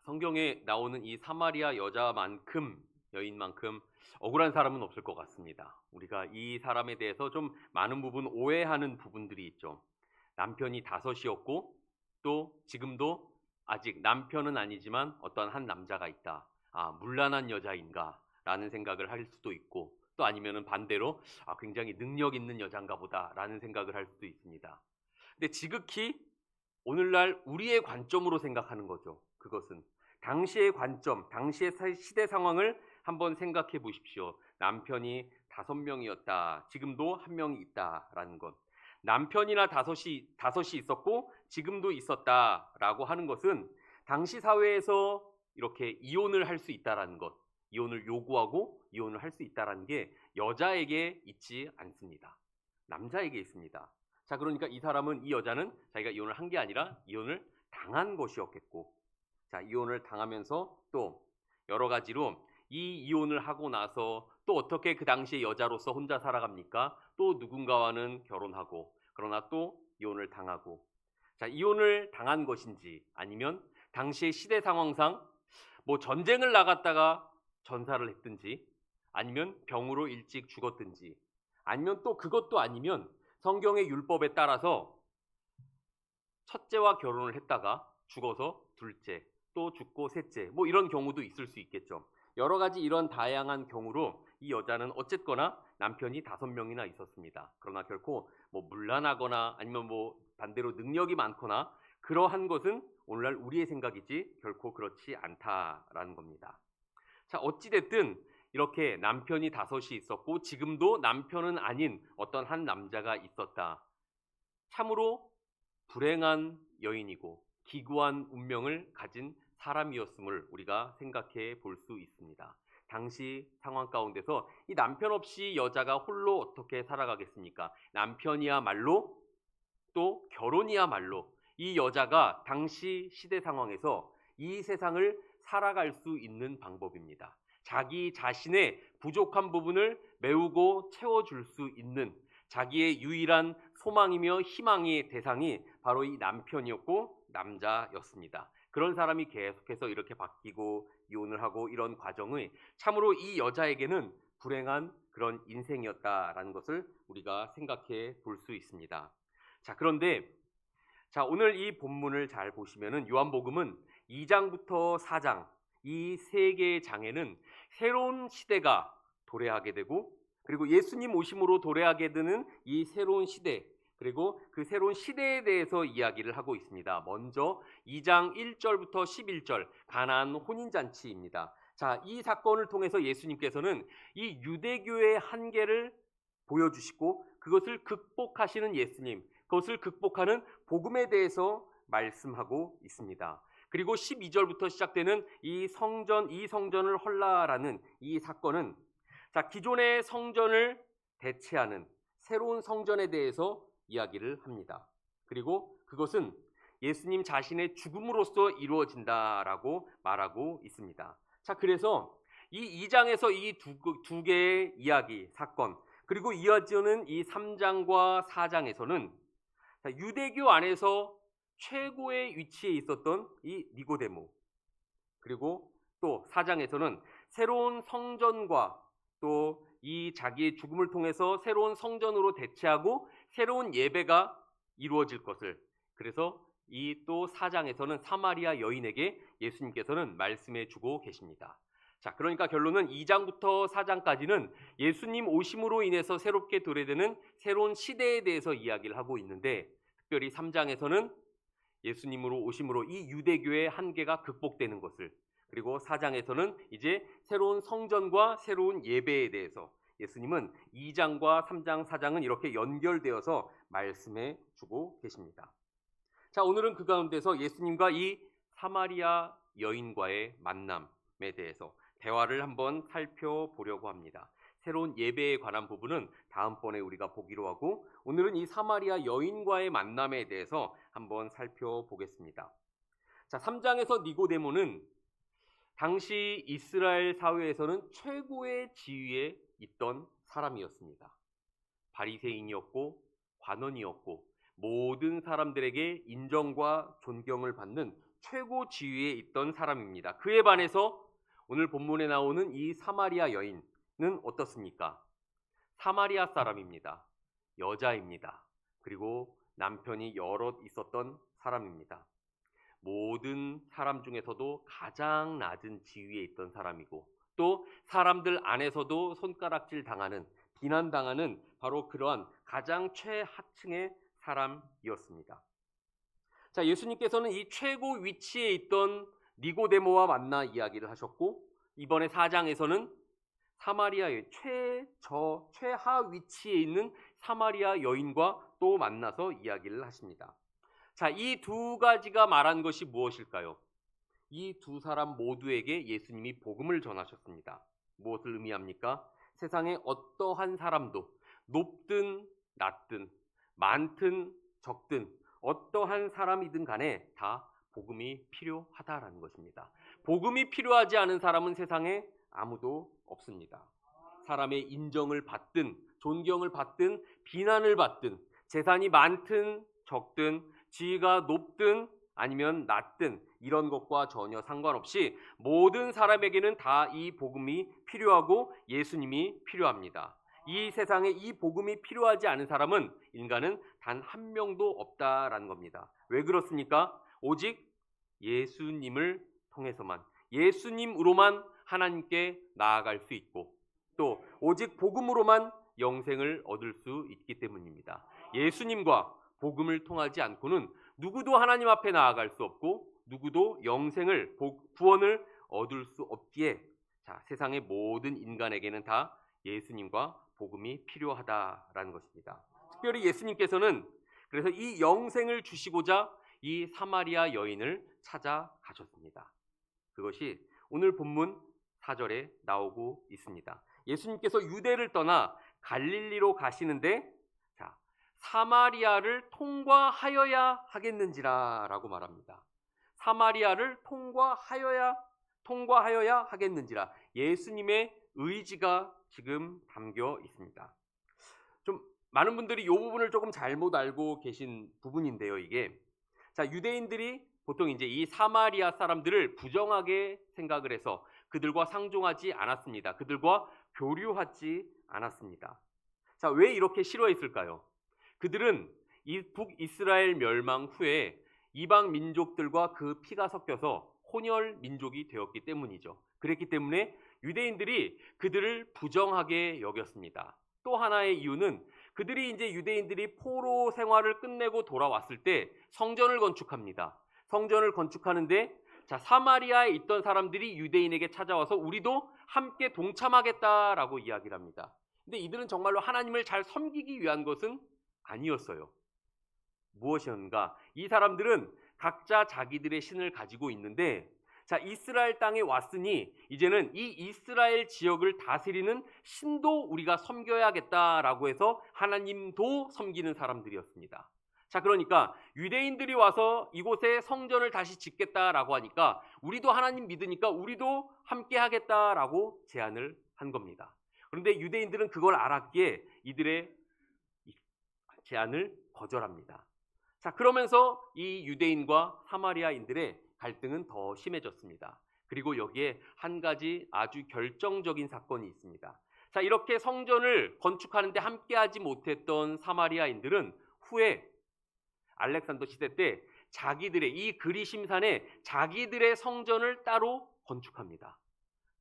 성경에 나오는 이 사마리아 여인만큼 억울한 사람은 없을 것 같습니다. 우리가 이 사람에 대해서 좀 많은 부분 오해하는 부분들이 있죠. 남편이 다섯이었고 또 지금도 아직 남편은 아니지만 어떤 한 남자가 있다. 문란한 여자인가? 라는 생각을 할 수도 있고 또 아니면은 반대로 굉장히 능력 있는 여잔가 보다라는 생각을 할 수도 있습니다. 근데 지극히 오늘날 우리의 관점으로 생각하는 거죠. 그것은 당시의 관점, 당시의 시대 상황을 한번 생각해 보십시오. 남편이 5명이었다. 지금도 1명이 있다라는 것. 남편이나 다섯이 있었고 지금도 있었다라고 하는 것은 당시 사회에서 이렇게 이혼을 할 수 있다라는 것, 이혼을 요구하고 이혼을 할 수 있다라는 게 여자에게 있지 않습니다. 남자에게 있습니다. 자, 그러니까 이 여자는 자기가 이혼을 한 게 아니라 이혼을 당한 것이었겠고, 자, 이혼을 당하면서 또 여러 가지로 이 이혼을 하고 나서 또 어떻게 그 당시에 여자로서 혼자 살아갑니까? 또 누군가와는 결혼하고, 그러나 또 이혼을 당하고, 자, 이혼을 당한 것인지 아니면 당시의 시대 상황상 뭐 전쟁을 나갔다가 전사를 했든지 아니면 병으로 일찍 죽었든지 아니면 또 그것도 아니면 성경의 율법에 따라서 첫째와 결혼을 했다가 죽어서 둘째, 또 죽고 셋째, 뭐 이런 경우도 있을 수 있겠죠. 여러 가지 이런 다양한 경우로 이 여자는 어쨌거나 남편이 5명이나 있었습니다. 그러나 결코 뭐 문란하거나 아니면 뭐 반대로 능력이 많거나 그러한 것은 오늘날 우리의 생각이지 결코 그렇지 않다라는 겁니다. 자, 어찌됐든 이렇게 남편이 5이 있었고 지금도 남편은 아닌 어떤 한 남자가 있었다. 참으로 불행한 여인이고 기구한 운명을 가진 사람이었음을 우리가 생각해 볼 수 있습니다. 당시 상황 가운데서 이 남편 없이 여자가 홀로 어떻게 살아가겠습니까? 남편이야말로 또 결혼이야말로 이 여자가 당시 시대 상황에서 이 세상을 살아갈 수 있는 방법입니다. 자기 자신의 부족한 부분을 메우고 채워줄 수 있는 자기의 유일한 소망이며 희망의 대상이 바로 이 남편이었고 남자였습니다. 그런 사람이 계속해서 이렇게 바뀌고 이혼을 하고 이런 과정이 참으로 이 여자에게는 불행한 그런 인생이었다라는 것을 우리가 생각해 볼 수 있습니다. 자, 그런데 오늘 이 본문을 잘 보시면은 요한복음은 2장부터 4장 이 세 개의 장에는 새로운 시대가 도래하게 되고 그리고 예수님 오심으로 도래하게 되는 이 새로운 시대 그리고 그 새로운 시대에 대해서 이야기를 하고 있습니다. 먼저 2장 1절부터 11절 가나안 혼인잔치입니다. 자, 이 사건을 통해서 예수님께서는 이 유대교의 한계를 보여주시고 그것을 극복하시는 예수님, 그것을 극복하는 복음에 대해서 말씀하고 있습니다. 그리고 12절부터 시작되는 이 성전을 헐라라는 이 사건은 자, 기존의 성전을 대체하는 새로운 성전에 대해서 이야기를 합니다. 그리고 그것은 예수님 자신의 죽음으로써 이루어진다라고 말하고 있습니다. 자, 그래서 이 2장에서 이 두 개의 이야기, 사건, 그리고 이어지는 이 3장과 4장에서는 유대교 안에서 최고의 위치에 있었던 이 니고데모, 그리고 또 4장에서는 새로운 성전과 또 이 자기의 죽음을 통해서 새로운 성전으로 대체하고 새로운 예배가 이루어질 것을, 그래서 이 또 4장에서는 사마리아 여인에게 예수님께서는 말씀해 주고 계십니다. 자, 그러니까 결론은 2장부터 4장까지는 예수님 오심으로 인해서 새롭게 도래되는 새로운 시대에 대해서 이야기를 하고 있는데 특별히 3장에서는 예수님으로 오심으로 이 유대교의 한계가 극복되는 것을, 그리고 4장에서는 이제 새로운 성전과 새로운 예배에 대해서 예수님은 2장과 3장, 4장은 이렇게 연결되어서 말씀해 주고 계십니다. 자, 오늘은 그 가운데서 예수님과 이 사마리아 여인과의 만남에 대해서 대화를 한번 살펴보려고 합니다. 새로운 예배에 관한 부분은 다음번에 우리가 보기로 하고 오늘은 이 사마리아 여인과의 만남에 대해서 한번 살펴보겠습니다. 자, 3장에서 니고데모는 당시 이스라엘 사회에서는 최고의 지위에 있던 사람이었습니다. 바리새인이었고 관원이었고 모든 사람들에게 인정과 존경을 받는 최고 지위에 있던 사람입니다. 그에 반해서 오늘 본문에 나오는 이 사마리아 여인은 어떻습니까? 사마리아 사람입니다. 여자입니다. 그리고 남편이 여럿 있었던 사람입니다. 모든 사람 중에서도 가장 낮은 지위에 있던 사람이고 또 사람들 안에서도 손가락질 당하는, 비난당하는 바로 그러한 가장 최하층의 사람이었습니다. 자, 예수님께서는 이 최고 위치에 있던 니고데모와 만나 이야기를 하셨고 이번에 4장에서는 사마리아의 최하 위치에 있는 사마리아 여인과 또 만나서 이야기를 하십니다. 자, 이 두 가지가 말한 것이 무엇일까요? 이 두 사람 모두에게 예수님이 복음을 전하셨습니다. 무엇을 의미합니까? 세상에 어떠한 사람도 높든 낮든 많든 적든 어떠한 사람이든 간에 다 복음이 필요하다라는 것입니다. 복음이 필요하지 않은 사람은 세상에 아무도 없습니다. 사람의 인정을 받든 존경을 받든 비난을 받든 재산이 많든 적든 지위가 높든 아니면 낮든 이런 것과 전혀 상관없이 모든 사람에게는 다 이 복음이 필요하고 예수님이 필요합니다. 이 세상에 이 복음이 필요하지 않은 사람은 인간은 단 한 명도 없다라는 겁니다. 왜 그렇습니까? 오직 예수님을 통해서만, 예수님으로만 하나님께 나아갈 수 있고 또 오직 복음으로만 영생을 얻을 수 있기 때문입니다. 예수님과 복음을 통하지 않고는 누구도 하나님 앞에 나아갈 수 없고 누구도 영생을, 구원을 얻을 수 없기에 자, 세상의 모든 인간에게는 다 예수님과 복음이 필요하다라는 것입니다. 특별히 예수님께서는 그래서 이 영생을 주시고자 이 사마리아 여인을 찾아가셨습니다. 그것이 오늘 본문 4절에 나오고 있습니다. 예수님께서 유대를 떠나 갈릴리로 가시는데 자, 사마리아를 통과하여야 하겠는지라 라고 말합니다. 사마리아를 통과하여야 하겠는지라. 예수님의 의지가 지금 담겨 있습니다. 좀 많은 분들이 이 부분을 조금 잘못 알고 계신 부분인데요. 이게 자, 유대인들이 보통 이제 이 사마리아 사람들을 부정하게 생각을 해서 그들과 상종하지 않았습니다. 그들과 교류하지 않았습니다. 자, 왜 이렇게 싫어했을까요? 그들은 이 북이스라엘 멸망 후에 이방 민족들과 그 피가 섞여서 혼혈 민족이 되었기 때문이죠. 그랬기 때문에 유대인들이 그들을 부정하게 여겼습니다. 또 하나의 이유는 그들이 이제 유대인들이 포로 생활을 끝내고 돌아왔을 때 성전을 건축합니다. 성전을 건축하는데 자, 사마리아에 있던 사람들이 유대인에게 찾아와서 우리도 함께 동참하겠다라고 이야기를 합니다. 근데 이들은 정말로 하나님을 잘 섬기기 위한 것은 아니었어요. 무엇이었는가? 이 사람들은 각자 자기들의 신을 가지고 있는데 자, 이스라엘 땅에 왔으니 이제는 이 이스라엘 지역을 다스리는 신도 우리가 섬겨야겠다라고 해서 하나님도 섬기는 사람들이었습니다. 자, 그러니까 유대인들이 와서 이곳에 성전을 다시 짓겠다라고 하니까 우리도 하나님 믿으니까 우리도 함께 하겠다라고 제안을 한 겁니다. 그런데 유대인들은 그걸 알았기에 이들의 제안을 거절합니다. 자, 그러면서 이 유대인과 사마리아인들의 갈등은 더 심해졌습니다. 그리고 여기에 한 가지 아주 결정적인 사건이 있습니다. 자, 이렇게 성전을 건축하는데 함께하지 못했던 사마리아인들은 후에 알렉산더 시대 때 자기들의 이 그리심산에 자기들의 성전을 따로 건축합니다.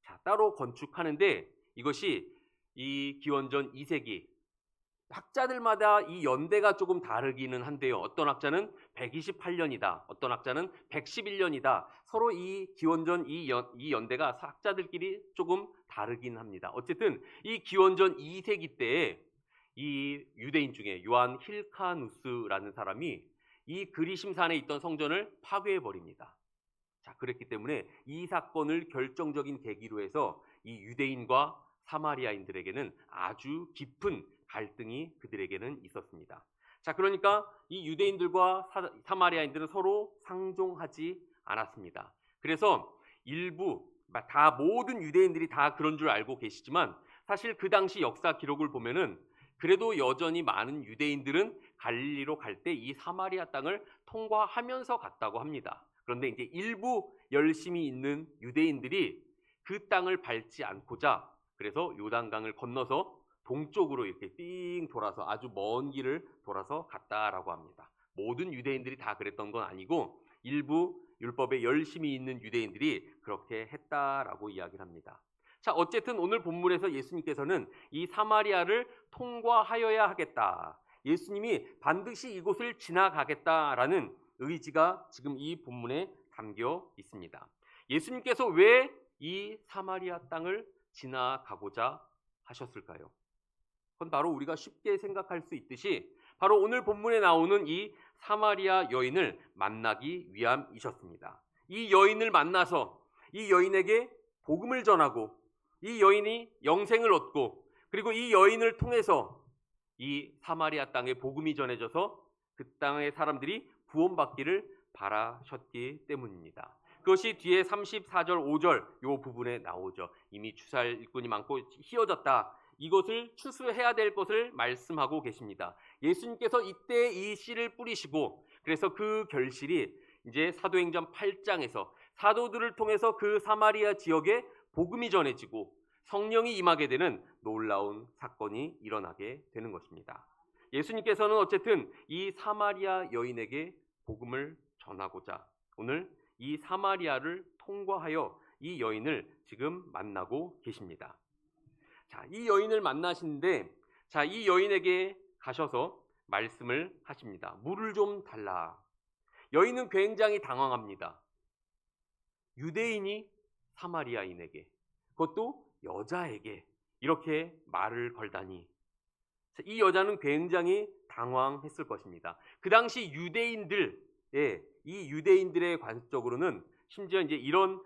자, 따로 건축하는데 이것이 이 기원전 2세기 학자들마다 이 연대가 조금 다르기는 한데요. 어떤 학자는 128년이다. 어떤 학자는 111년이다. 서로 이 기원전 이 연대가 학자들끼리 조금 다르긴 합니다. 어쨌든 이 기원전 2세기 때에 이 유대인 중에 요한 힐카누스라는 사람이 이 그리심산에 있던 성전을 파괴해 버립니다. 자, 그랬기 때문에 이 사건을 결정적인 계기로 해서 이 유대인과 사마리아인들에게는 아주 깊은 갈등이 그들에게는 있었습니다. 자, 그러니까 이 유대인들과 사마리아인들은 서로 상종하지 않았습니다. 그래서 일부 모든 유대인들이 다 그런 줄 알고 계시지만 사실 그 당시 역사 기록을 보면은 그래도 여전히 많은 유대인들은 갈릴리로 갈 때 이 사마리아 땅을 통과하면서 갔다고 합니다. 그런데 이제 일부 열심히 있는 유대인들이 그 땅을 밟지 않고자 그래서 요단강을 건너서 동쪽으로 이렇게 삥 돌아서 아주 먼 길을 돌아서 갔다라고 합니다. 모든 유대인들이 다 그랬던 건 아니고 일부 율법에 열심히 있는 유대인들이 그렇게 했다라고 이야기를 합니다. 자, 어쨌든 오늘 본문에서 예수님께서는 이 사마리아를 통과하여야 하겠다. 예수님이 반드시 이곳을 지나가겠다라는 의지가 지금 이 본문에 담겨 있습니다. 예수님께서 왜 이 사마리아 땅을 지나가고자 하셨을까요? 그건 바로 우리가 쉽게 생각할 수 있듯이 바로 오늘 본문에 나오는 이 사마리아 여인을 만나기 위함이셨습니다. 이 여인을 만나서 이 여인에게 복음을 전하고 이 여인이 영생을 얻고 그리고 이 여인을 통해서 이 사마리아 땅에 복음이 전해져서 그 땅의 사람들이 구원받기를 바라셨기 때문입니다. 그것이 뒤에 34절 5절 이 부분에 나오죠. 이미 추수할 일꾼이 많고 희어졌다. 이것을 추수해야 될 것을 말씀하고 계십니다. 예수님께서 이때 이 씨를 뿌리시고 그래서 그 결실이 이제 사도행전 8장에서 사도들을 통해서 그 사마리아 지역에 복음이 전해지고 성령이 임하게 되는 놀라운 사건이 일어나게 되는 것입니다. 예수님께서는 어쨌든 이 사마리아 여인에게 복음을 전하고자 오늘 이 사마리아를 통과하여 이 여인을 지금 만나고 계십니다. 자, 이 여인을 만나시는데 자, 이 여인에게 가셔서 말씀을 하십니다. 물을 좀 달라. 여인은 굉장히 당황합니다. 유대인이 사마리아인에게 그것도 여자에게 이렇게 말을 걸다니 이 여자는 굉장히 당황했을 것입니다. 그 당시 이 유대인들의 관습적으로는 심지어 이제 이런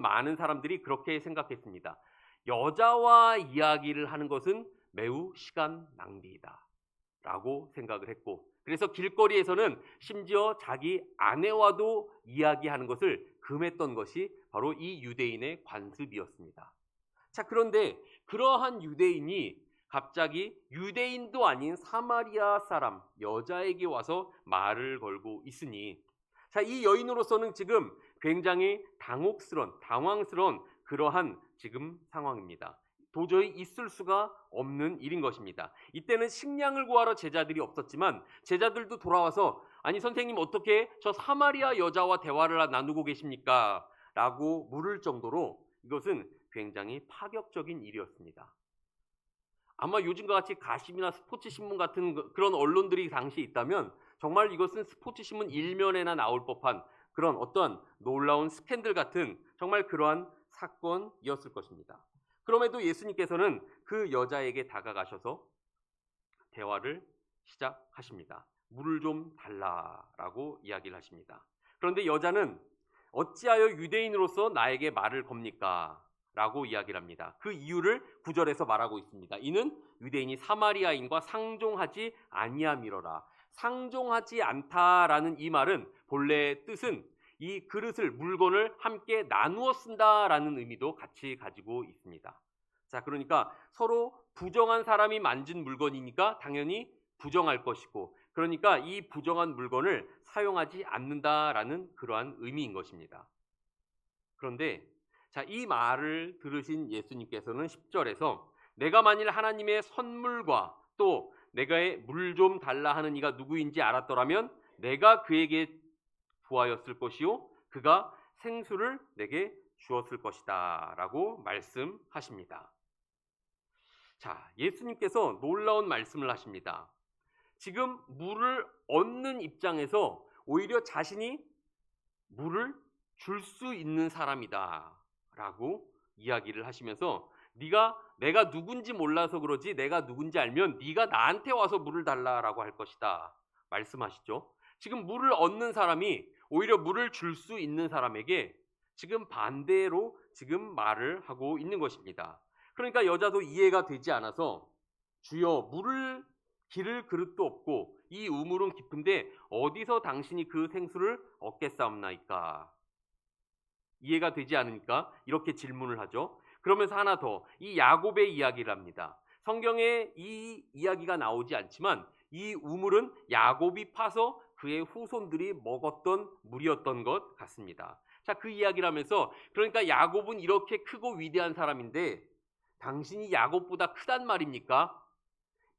많은 사람들이 그렇게 생각했습니다. 여자와 이야기를 하는 것은 매우 시간 낭비이다 라고 생각을 했고 그래서 길거리에서는 심지어 자기 아내와도 이야기하는 것을 금했던 것이 바로 이 유대인의 관습이었습니다. 자, 그런데 그러한 유대인이 갑자기 유대인도 아닌 사마리아 사람 여자에게 와서 말을 걸고 있으니 자, 이 여인으로서는 지금 굉장히 당황스러운 그러한 지금 상황입니다. 도저히 있을 수가 없는 일인 것입니다. 이때는 식량을 구하러 제자들이 없었지만 제자들도 돌아와서 아니 선생님 어떻게 저 사마리아 여자와 대화를 나누고 계십니까? 라고 물을 정도로 이것은 굉장히 파격적인 일이었습니다. 아마 요즘과 같이 가십이나 스포츠신문 같은 그런 언론들이 당시 있다면 정말 이것은 스포츠신문 일면에나 나올 법한 그런 어떤 놀라운 스캔들 같은 정말 그러한 사건이었을 것입니다. 그럼에도 예수님께서는 그 여자에게 다가가셔서 대화를 시작하십니다. 물을 좀 달라라고 이야기를 하십니다. 그런데 여자는 어찌하여 유대인으로서 나에게 말을 겁니까? 라고 이야기를 합니다. 그 이유를 9절에서 말하고 있습니다. 이는 유대인이 사마리아인과 상종하지 아니함이로라. 상종하지 않다라는 이 말은 본래 뜻은 이 그릇을 물건을 함께 나누어 쓴다라는 의미도 같이 가지고 있습니다. 자, 그러니까 서로 부정한 사람이 만진 물건이니까 당연히 부정할 것이고 그러니까 이 부정한 물건을 사용하지 않는다라는 그러한 의미인 것입니다. 그런데 자, 이 말을 들으신 예수님께서는 10절에서 내가 만일 하나님의 선물과 또 내가 물 좀 달라 하는 이가 누구인지 알았더라면 내가 그에게 구하였을 것이요 그가 생수를 내게 주었을 것이다 라고 말씀하십니다. 자, 예수님께서 놀라운 말씀을 하십니다. 지금 물을 얻는 입장에서 오히려 자신이 물을 줄 수 있는 사람이다 라고 이야기를 하시면서 내가 누군지 몰라서 그러지 내가 누군지 알면 네가 나한테 와서 물을 달라라고 할 것이다 말씀하시죠. 지금 물을 얻는 사람이 오히려 물을 줄 수 있는 사람에게 지금 반대로 지금 말을 하고 있는 것입니다. 그러니까 여자도 이해가 되지 않아서 주여 물을 기를 그릇도 없고 이 우물은 깊은데 어디서 당신이 그 생수를 얻겠사옵나이까? 이해가 되지 않으니까 이렇게 질문을 하죠. 그러면서 하나 더 이 야곱의 이야기를 합니다. 성경에 이 이야기가 나오지 않지만 이 우물은 야곱이 파서 그의 후손들이 먹었던 물이었던 것 같습니다. 자, 그 이야기를 하면서 그러니까 야곱은 이렇게 크고 위대한 사람인데 당신이 야곱보다 크단 말입니까?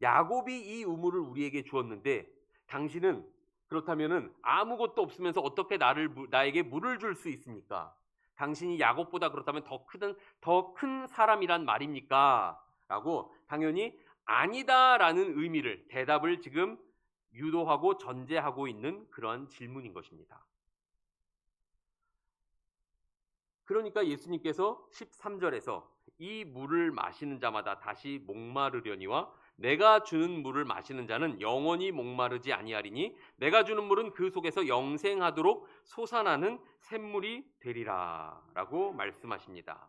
야곱이 이 우물을 우리에게 주었는데 당신은 그렇다면은 아무것도 없으면서 어떻게 나에게 물을 줄 수 있습니까? 당신이 야곱보다 그렇다면 더 큰 사람이란 말입니까? 라고 당연히 아니다라는 의미를 대답을 지금 유도하고 전제하고 있는 그런 질문인 것입니다. 그러니까 예수님께서 13절에서 이 물을 마시는 자마다 다시 목마르려니와 내가 주는 물을 마시는 자는 영원히 목마르지 아니하리니 내가 주는 물은 그 속에서 영생하도록 솟아나는 샘물이 되리라 라고 말씀하십니다.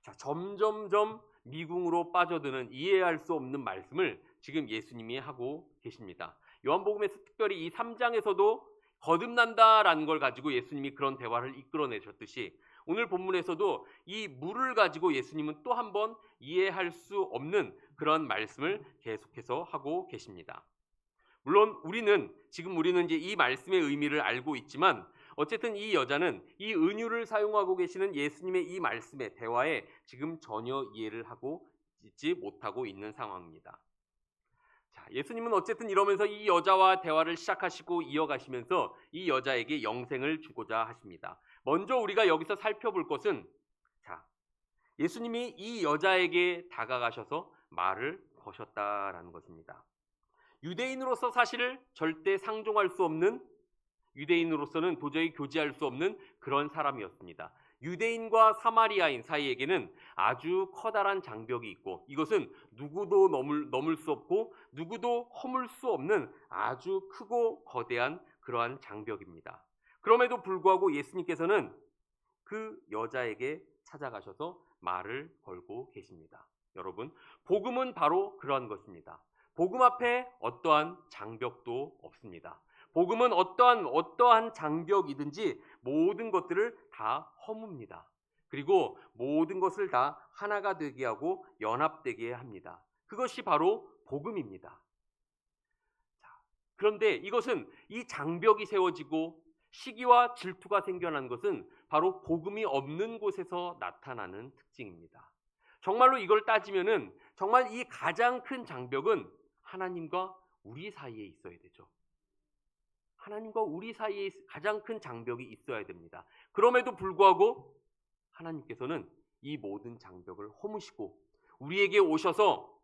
자, 점점점 미궁으로 빠져드는 이해할 수 없는 말씀을 지금 예수님이 하고 계십니다. 요한복음에서 특별히 이 3장에서도 거듭난다라는 걸 가지고 예수님이 그런 대화를 이끌어내셨듯이 오늘 본문에서도 이 물을 가지고 예수님은 또 한 번 이해할 수 없는 그런 말씀을 계속해서 하고 계십니다. 물론 우리는 이제 이 말씀의 의미를 알고 있지만 어쨌든 이 여자는 이 은유를 사용하고 계시는 예수님의 이 말씀의 대화에 지금 전혀 이해를 하고 있지 못하고 있는 상황입니다. 자, 예수님은 어쨌든 이러면서 이 여자와 대화를 시작하시고 이어가시면서 이 여자에게 영생을 주고자 하십니다. 먼저 우리가 여기서 살펴볼 것은 자, 예수님이 이 여자에게 다가가셔서 말을 거셨다라는 것입니다. 유대인으로서 사실을 절대 상종할 수 없는 유대인으로서는 도저히 교제할 수 없는 그런 사람이었습니다. 유대인과 사마리아인 사이에게는 아주 커다란 장벽이 있고 이것은 누구도 넘을 수 없고 누구도 허물 수 없는 아주 크고 거대한 그러한 장벽입니다. 그럼에도 불구하고 예수님께서는 그 여자에게 찾아가셔서 말을 걸고 계십니다. 여러분, 복음은 바로 그러한 것입니다. 복음 앞에 어떠한 장벽도 없습니다. 복음은 어떠한 장벽이든지 모든 것들을 다 허뭅니다. 그리고 모든 것을 다 하나가 되게 하고 연합되게 합니다. 그것이 바로 복음입니다. 자, 그런데 이것은 이 장벽이 세워지고 시기와 질투가 생겨난 것은 바로 복음이 없는 곳에서 나타나는 특징입니다. 정말로 이걸 따지면은 정말 이 가장 큰 장벽은 하나님과 우리 사이에 있어야 되죠. 하나님과 우리 사이에 가장 큰 장벽이 있어야 됩니다. 그럼에도 불구하고 하나님께서는 이 모든 장벽을 허무시고 우리에게 오셔서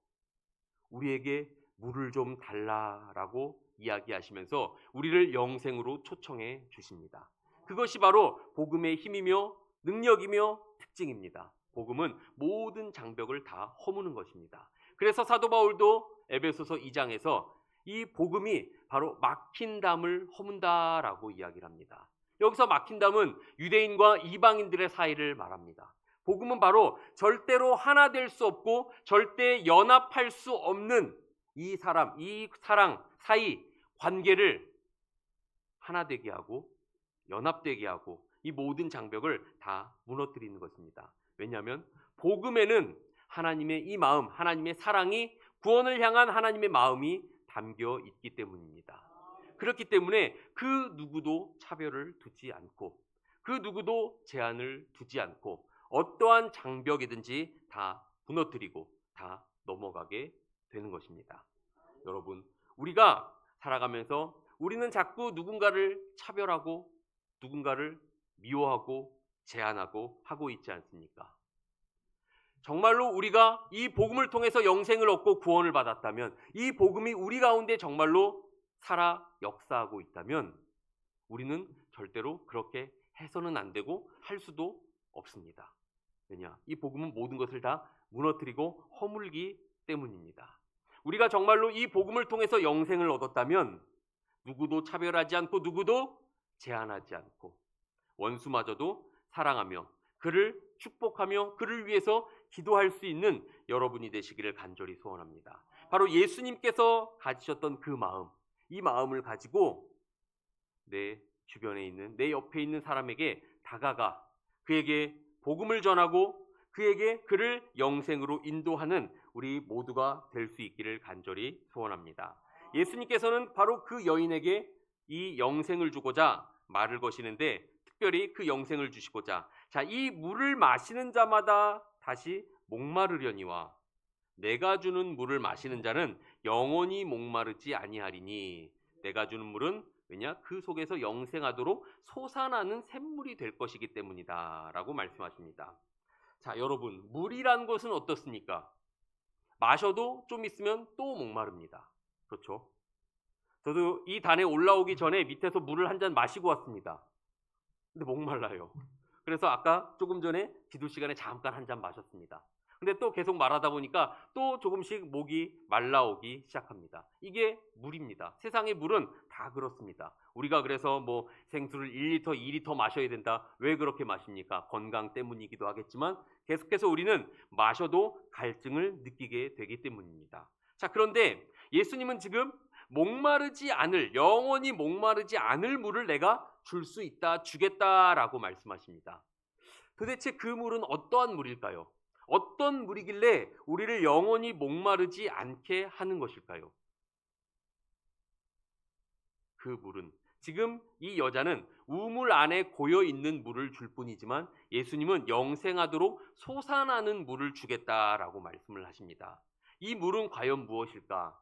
우리에게 물을 좀 달라라고 이야기하시면서 우리를 영생으로 초청해 주십니다. 그것이 바로 복음의 힘이며 능력이며 특징입니다. 복음은 모든 장벽을 다 허무는 것입니다. 그래서 사도 바울도 에베소서 2장에서 이 복음이 바로 막힌 담을 허문다라고 이야기를 합니다. 여기서 막힌 담은 유대인과 이방인들의 사이를 말합니다. 복음은 바로 절대로 하나 될 수 없고 절대 연합할 수 없는 이 사랑, 사이, 관계를 하나 되게 하고 연합되게 하고 이 모든 장벽을 다 무너뜨리는 것입니다. 왜냐하면 복음에는 하나님의 이 마음, 하나님의 사랑이 구원을 향한 하나님의 마음이 담겨 있기 때문입니다. 그렇기 때문에 그 누구도 차별을 두지 않고 그 누구도 제한을 두지 않고 어떠한 장벽이든지 다 무너뜨리고 다 넘어가게 되는 것입니다. 여러분, 우리가 살아가면서 우리는 자꾸 누군가를 차별하고 누군가를 미워하고 제한하고 하고 있지 않습니까? 정말로 우리가 이 복음을 통해서 영생을 얻고 구원을 받았다면 이 복음이 우리 가운데 정말로 살아 역사하고 있다면 우리는 절대로 그렇게 해서는 안 되고 할 수도 없습니다. 왜냐? 이 복음은 모든 것을 다 무너뜨리고 허물기 때문입니다. 우리가 정말로 이 복음을 통해서 영생을 얻었다면 누구도 차별하지 않고 누구도 제한하지 않고 원수마저도 사랑하며 그를 축복하며 그를 위해서 기도할 수 있는 여러분이 되시기를 간절히 소원합니다. 바로 예수님께서 가지셨던 그 마음, 이 마음을 가지고 내 주변에 있는 내 옆에 있는 사람에게 다가가 그에게 복음을 전하고 그를 영생으로 인도하는 우리 모두가 될 수 있기를 간절히 소원합니다. 예수님께서는 바로 그 여인에게 이 영생을 주고자 말을 거시는데 특별히 그 영생을 주시고자 자, 이 물을 마시는 자마다 다시 목마르려니와 내가 주는 물을 마시는 자는 영원히 목마르지 아니하리니 내가 주는 물은 왜냐? 그 속에서 영생하도록 솟아나는 샘물이 될 것이기 때문이다 라고 말씀하십니다. 자, 여러분, 물이란 것은 어떻습니까? 마셔도 좀 있으면 또 목마릅니다. 그렇죠? 저도 이 단에 올라오기 전에 밑에서 물을 한 잔 마시고 왔습니다. 근데 목말라요. 그래서 아까 조금 전에 기도 시간에 잠깐 한 잔 마셨습니다. 근데 또 계속 말하다 보니까 또 조금씩 목이 말라오기 시작합니다. 이게 물입니다. 세상의 물은 다 그렇습니다. 우리가 그래서 뭐 생수를 1리터, 2리터 마셔야 된다. 왜 그렇게 마십니까? 건강 때문이기도 하겠지만 계속해서 우리는 마셔도 갈증을 느끼게 되기 때문입니다. 자, 그런데 예수님은 지금 목마르지 않을, 영원히 목마르지 않을 물을 내가 줄 수 있다, 주겠다라고 말씀하십니다. 도대체 그 물은 어떠한 물일까요? 어떤 물이길래 우리를 영원히 목마르지 않게 하는 것일까요? 그 물은 지금 이 여자는 우물 안에 고여 있는 물을 줄 뿐이지만 예수님은 영생하도록 솟아나는 물을 주겠다라고 말씀을 하십니다. 이 물은 과연 무엇일까?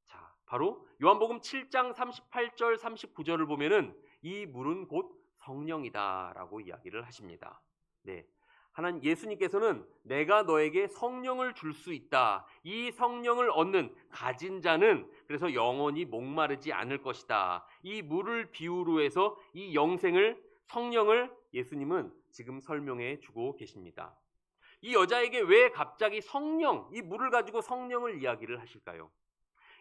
자, 바로 요한복음 7장 38절 39절을 보면은 이 물은 곧 성령이다라고 이야기를 하십니다. 네. 하나님 예수님께서는 내가 너에게 성령을 줄 수 있다. 이 성령을 얻는 가진 자는 그래서 영원히 목마르지 않을 것이다. 이 물을 비유로 해서 이 영생을 성령을 예수님은 지금 설명해 주고 계십니다. 이 여자에게 왜 갑자기 성령, 이 물을 가지고 성령을 이야기를 하실까요?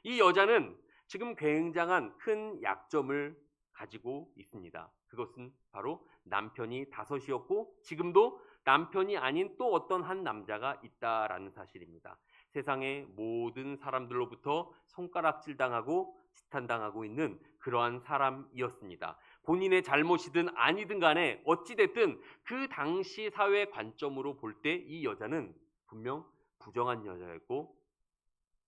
이 여자는 지금 굉장한 큰 약점을 가지고 있습니다. 그것은 바로 남편이 5이었고 지금도 남편이 아닌 또 어떤 한 남자가 있다라는 사실입니다. 세상의 모든 사람들로부터 손가락질 당하고 지탄당하고 있는 그러한 사람이었습니다. 본인의 잘못이든 아니든 간에 어찌됐든 그 당시 사회 관점으로 볼 때 이 여자는 분명 부정한 여자였고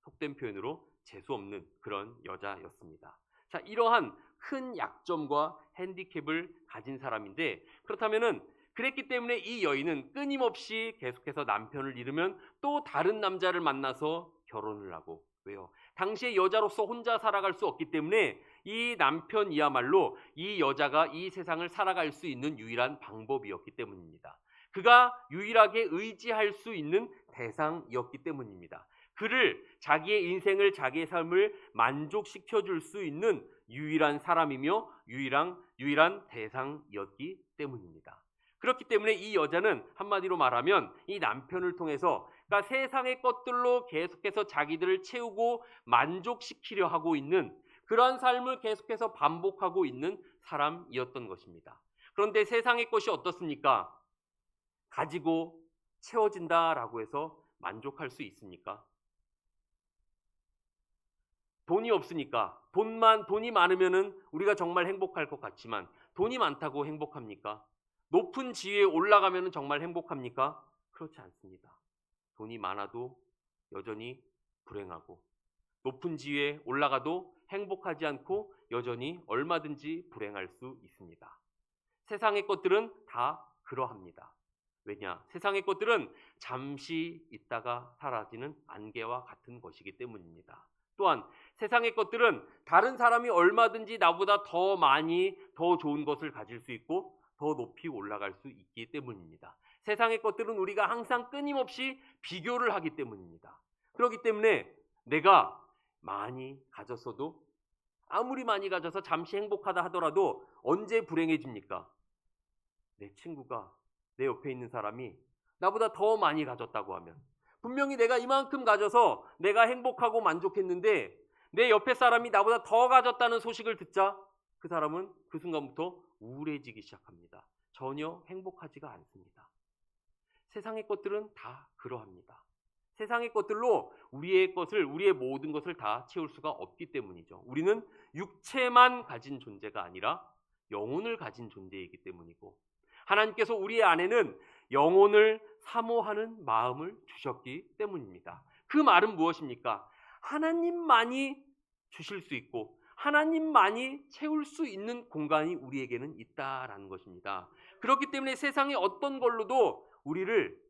속된 표현으로 재수없는 그런 여자였습니다. 자, 이러한 큰 약점과 핸디캡을 가진 사람인데 그렇다면은 그랬기 때문에 이 여인은 끊임없이 계속해서 남편을 잃으면 또 다른 남자를 만나서 결혼을 하고 왜요? 당시의 여자로서 혼자 살아갈 수 없기 때문에 이 남편이야말로 이 여자가 이 세상을 살아갈 수 있는 유일한 방법이었기 때문입니다. 그가 유일하게 의지할 수 있는 대상이었기 때문입니다. 그를 자기의 인생을 자기의 삶을 만족시켜 줄 수 있는 유일한 사람이며 유일한 대상이었기 때문입니다. 그렇기 때문에 이 여자는 한마디로 말하면 이 남편을 통해서 그러니까 세상의 것들로 계속해서 자기들을 채우고 만족시키려 하고 있는 그러한 삶을 계속해서 반복하고 있는 사람이었던 것입니다. 그런데 세상의 것이 어떻습니까? 가지고 채워진다라고 해서 만족할 수 있습니까? 돈이 없으니까 돈이 많으면은 우리가 정말 행복할 것 같지만 돈이 많다고 행복합니까? 높은 지위에 올라가면은 정말 행복합니까? 그렇지 않습니다. 돈이 많아도 여전히 불행하고 높은 지위에 올라가도 행복하지 않고 여전히 얼마든지 불행할 수 있습니다. 세상의 것들은 다 그러합니다. 왜냐? 세상의 것들은 잠시 있다가 사라지는 안개와 같은 것이기 때문입니다. 또한 세상의 것들은 다른 사람이 얼마든지 나보다 더 많이 더 좋은 것을 가질 수 있고 더 높이 올라갈 수 있기 때문입니다. 세상의 것들은 우리가 항상 끊임없이 비교를 하기 때문입니다. 그렇기 때문에 내가 많이 가졌어도 아무리 많이 가져서 잠시 행복하다 하더라도 언제 불행해집니까? 내 친구가 내 옆에 있는 사람이 나보다 더 많이 가졌다고 하면 분명히 내가 이만큼 가져서 내가 행복하고 만족했는데 내 옆에 사람이 나보다 더 가졌다는 소식을 듣자 그 사람은 그 순간부터 우울해지기 시작합니다. 전혀 행복하지가 않습니다. 세상의 것들은 다 그러합니다. 세상의 것들로 우리의 모든 것을 다 채울 수가 없기 때문이죠. 우리는 육체만 가진 존재가 아니라 영혼을 가진 존재이기 때문이고 하나님께서 우리 안에는 영혼을 사모하는 마음을 주셨기 때문입니다. 그 말은 무엇입니까? 하나님만이 주실 수 있고 하나님만이 채울 수 있는 공간이 우리에게는 있다라는 것입니다. 그렇기 때문에 세상의 어떤 걸로도 우리를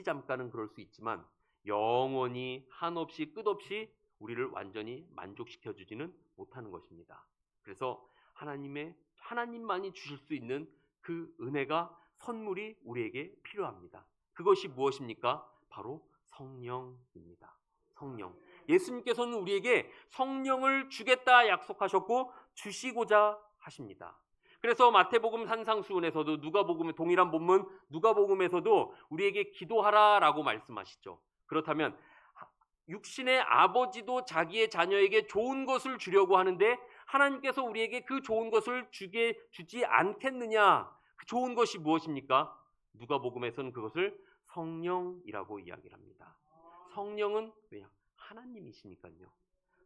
잠깐은 그럴 수 있지만 영원히 한없이 끝없이 우리를 완전히 만족시켜 주지는 못하는 것입니다. 그래서 하나님만이 주실 수 있는 그 은혜가, 선물이 우리에게 필요합니다. 그것이 무엇입니까? 바로 성령입니다. 성령. 예수님께서는 우리에게 성령을 주겠다 약속하셨고 주시고자 하십니다. 그래서 마태복음 산상수훈에서도, 누가복음의 동일한 본문 누가복음에서도 우리에게 기도하라라고 말씀하시죠. 그렇다면 육신의 아버지도 자기의 자녀에게 좋은 것을 주려고 하는데 하나님께서 우리에게 그 좋은 것을 주지 않겠느냐? 그 좋은 것이 무엇입니까? 누가복음에서는 그것을 성령이라고 이야기를 합니다. 성령은 왜냐? 하나님이시니까요.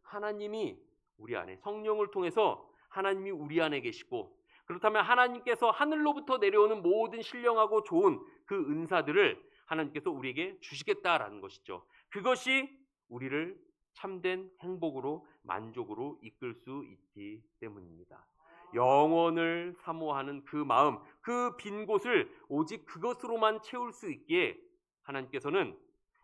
하나님이 우리 안에, 성령을 통해서 하나님이 우리 안에 계시고, 그렇다면 하나님께서 하늘로부터 내려오는 모든 신령하고 좋은 그 은사들을 하나님께서 우리에게 주시겠다라는 것이죠. 그것이 우리를 참된 행복으로, 만족으로 이끌 수 있기 때문입니다. 영원을 사모하는 그 마음, 그 빈 곳을 오직 그것으로만 채울 수 있기에 하나님께서는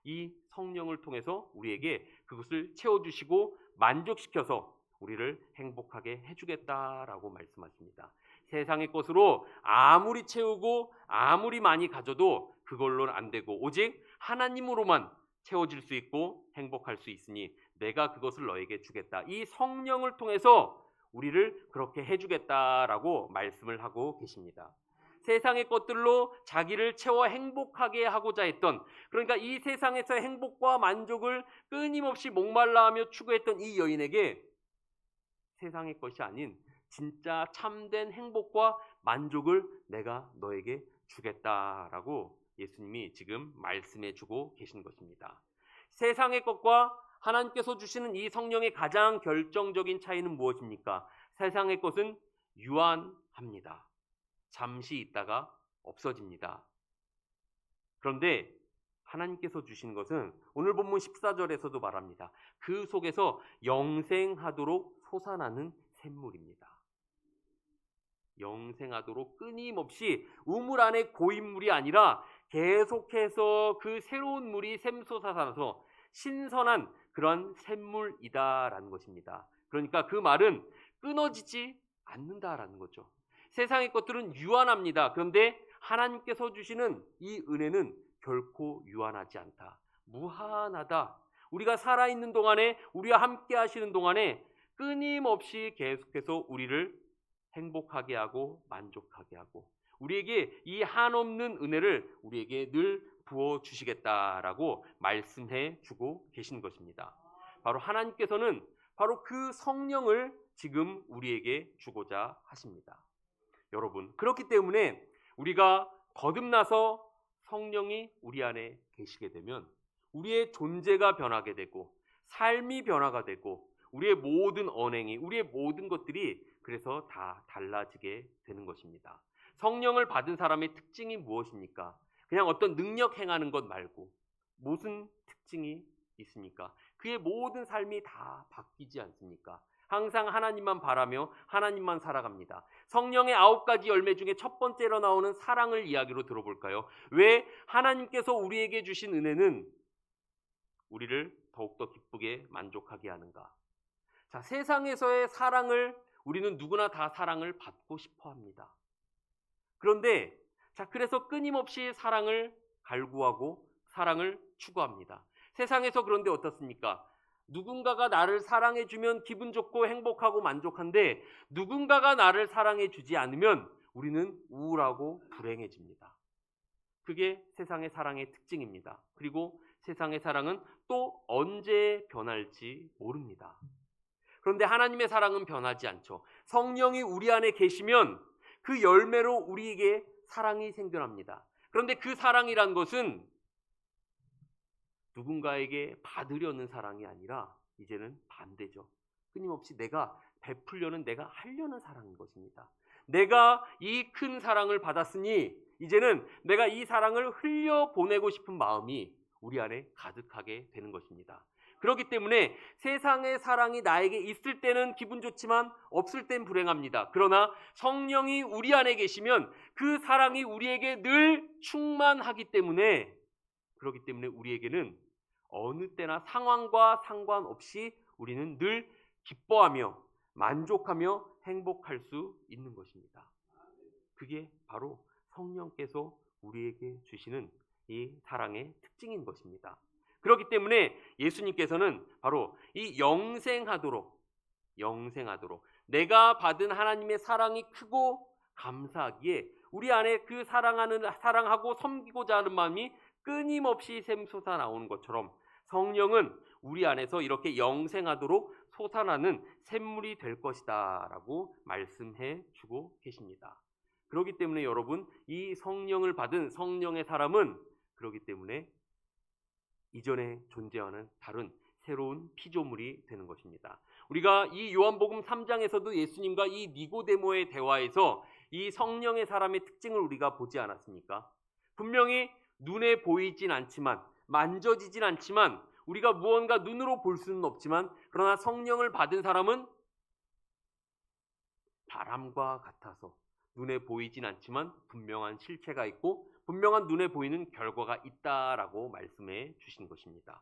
이 성령을 통해서 우리에게 그것을 채워주시고 만족시켜서 우리를 행복하게 해주겠다라고 말씀하십니다. 세상의 것으로 아무리 채우고 아무리 많이 가져도 그걸로는 안 되고 오직 하나님으로만 채워질 수 있고 행복할 수 있으니 내가 그것을 너에게 주겠다. 이 성령을 통해서 우리를 그렇게 해주겠다라고 말씀을 하고 계십니다. 세상의 것들로 자기를 채워 행복하게 하고자 했던, 그러니까 이 세상에서의 행복과 만족을 끊임없이 목말라하며 추구했던 이 여인에게 세상의 것이 아닌 진짜 참된 행복과 만족을 내가 너에게 주겠다라고 예수님이 지금 말씀해 주고 계신 것입니다. 세상의 것과 하나님께서 주시는 이 성령의 가장 결정적인 차이는 무엇입니까? 세상의 것은 유한합니다. 잠시 있다가 없어집니다. 그런데 하나님께서 주신 것은 오늘 본문 14절에서도 말합니다. 그 속에서 영생하도록 솟아나는 샘물입니다. 영생하도록 끊임없이 우물 안에 고인 물이 아니라 계속해서 그 새로운 물이 샘솟아나서 신선한 그런 샘물이다라는 것입니다. 그러니까 그 말은 끊어지지 않는다라는 거죠. 세상의 것들은 유한합니다. 그런데 하나님께서 주시는 이 은혜는 결코 유한하지 않다. 무한하다. 우리가 살아있는 동안에, 우리와 함께 하시는 동안에 끊임없이 계속해서 우리를 행복하게 하고 만족하게 하고 우리에게 이 한없는 은혜를 우리에게 늘 부어주시겠다라고 말씀해 주고 계신 것입니다. 바로 하나님께서는 바로 그 성령을 지금 우리에게 주고자 하십니다. 여러분, 그렇기 때문에 우리가 거듭나서 성령이 우리 안에 계시게 되면 우리의 존재가 변하게 되고 삶이 변화가 되고 우리의 모든 언행이, 우리의 모든 것들이 그래서 다 달라지게 되는 것입니다. 성령을 받은 사람의 특징이 무엇입니까? 그냥 어떤 능력 행하는 것 말고 무슨 특징이 있습니까? 그의 모든 삶이 다 바뀌지 않습니까? 항상 하나님만 바라며 하나님만 살아갑니다. 성령의 9가지 열매 중에 첫 번째로 나오는 사랑을 이야기로 들어볼까요? 왜 하나님께서 우리에게 주신 은혜는 우리를 더욱더 기쁘게 만족하게 하는가? 자, 세상에서의 사랑을 우리는 누구나 다 사랑을 받고 싶어 합니다. 그런데 그래서 끊임없이 사랑을 갈구하고 사랑을 추구합니다. 세상에서 그런데 어떻습니까? 누군가가 나를 사랑해주면 기분 좋고 행복하고 만족한데 누군가가 나를 사랑해주지 않으면 우리는 우울하고 불행해집니다. 그게 세상의 사랑의 특징입니다. 그리고 세상의 사랑은 또 언제 변할지 모릅니다. 그런데 하나님의 사랑은 변하지 않죠. 성령이 우리 안에 계시면 그 열매로 우리에게 사랑이 생겨납니다. 그런데 그 사랑이란 것은 누군가에게 받으려는 사랑이 아니라 이제는 반대죠. 끊임없이 내가 베풀려는, 내가 하려는 사랑인 것입니다. 내가 이 큰 사랑을 받았으니 이제는 내가 이 사랑을 흘려보내고 싶은 마음이 우리 안에 가득하게 되는 것입니다. 그렇기 때문에 세상의 사랑이 나에게 있을 때는 기분 좋지만 없을 땐 불행합니다. 그러나 성령이 우리 안에 계시면 그 사랑이 우리에게 늘 충만하기 때문에, 그렇기 때문에 우리에게는 어느 때나 상황과 상관없이 우리는 늘 기뻐하며 만족하며 행복할 수 있는 것입니다. 그게 바로 성령께서 우리에게 주시는 이 사랑의 특징인 것입니다. 그렇기 때문에 예수님께서는 바로 이 영생하도록 내가 받은 하나님의 사랑이 크고 감사하기에 우리 안에 그 사랑하고 섬기고자 하는 마음이 끊임없이 샘솟아 나오는 것처럼 성령은 우리 안에서 이렇게 영생하도록 솟아나는 샘물이 될 것이다 라고 말씀해 주고 계십니다. 그렇기 때문에 여러분, 이 성령을 받은 성령의 사람은 그렇기 때문에 이전에 존재하는 다른 새로운 피조물이 되는 것입니다. 우리가 이 요한복음 3장에서도 예수님과 이 니고데모의 대화에서 이 성령의 사람의 특징을 우리가 보지 않았습니까? 분명히 눈에 보이진 않지만, 만져지진 않지만, 우리가 무언가 눈으로 볼 수는 없지만, 그러나 성령을 받은 사람은 바람과 같아서 눈에 보이진 않지만 분명한 실체가 있고 분명한 눈에 보이는 결과가 있다라고 말씀해 주신 것입니다.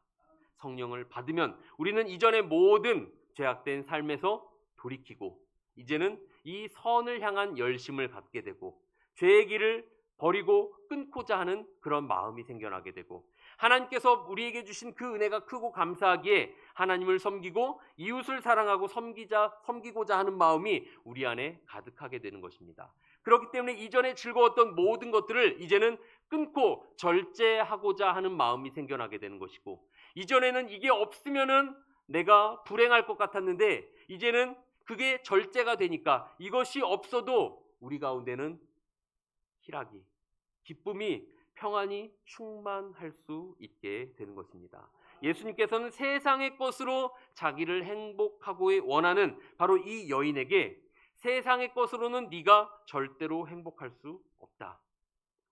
성령을 받으면 우리는 이전의 모든 죄악된 삶에서 돌이키고 이제는 이 선을 향한 열심을 갖게 되고 죄의 길을 버리고 끊고자 하는 그런 마음이 생겨나게 되고 하나님께서 우리에게 주신 그 은혜가 크고 감사하기에 하나님을 섬기고 이웃을 사랑하고 섬기고자 하는 마음이 우리 안에 가득하게 되는 것입니다. 그렇기 때문에 이전에 즐거웠던 모든 것들을 이제는 끊고 절제하고자 하는 마음이 생겨나게 되는 것이고 이전에는 이게 없으면은 내가 불행할 것 같았는데 이제는 그게 절제가 되니까 이것이 없어도 우리 가운데는 희락이, 기쁨이, 평안이 충만할 수 있게 되는 것입니다. 예수님께서는 세상의 것으로 자기를 행복하고 원하는 바로 이 여인에게 세상의 것으로는 네가 절대로 행복할 수 없다.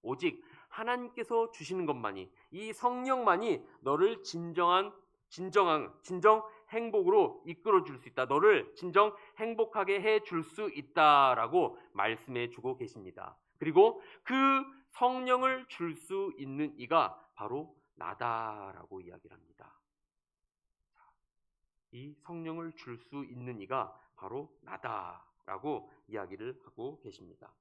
오직 하나님께서 주시는 것만이, 이 성령만이 너를 진정 행복으로 이끌어 줄 수 있다. 너를 진정 행복하게 해 줄 수 있다라고 말씀해 주고 계십니다. 그리고 그 성령을 줄 수 있는 이가 바로 나다라고 이야기를 합니다. 이 성령을 줄 수 있는 이가 바로 나다라고 이야기를 하고 계십니다.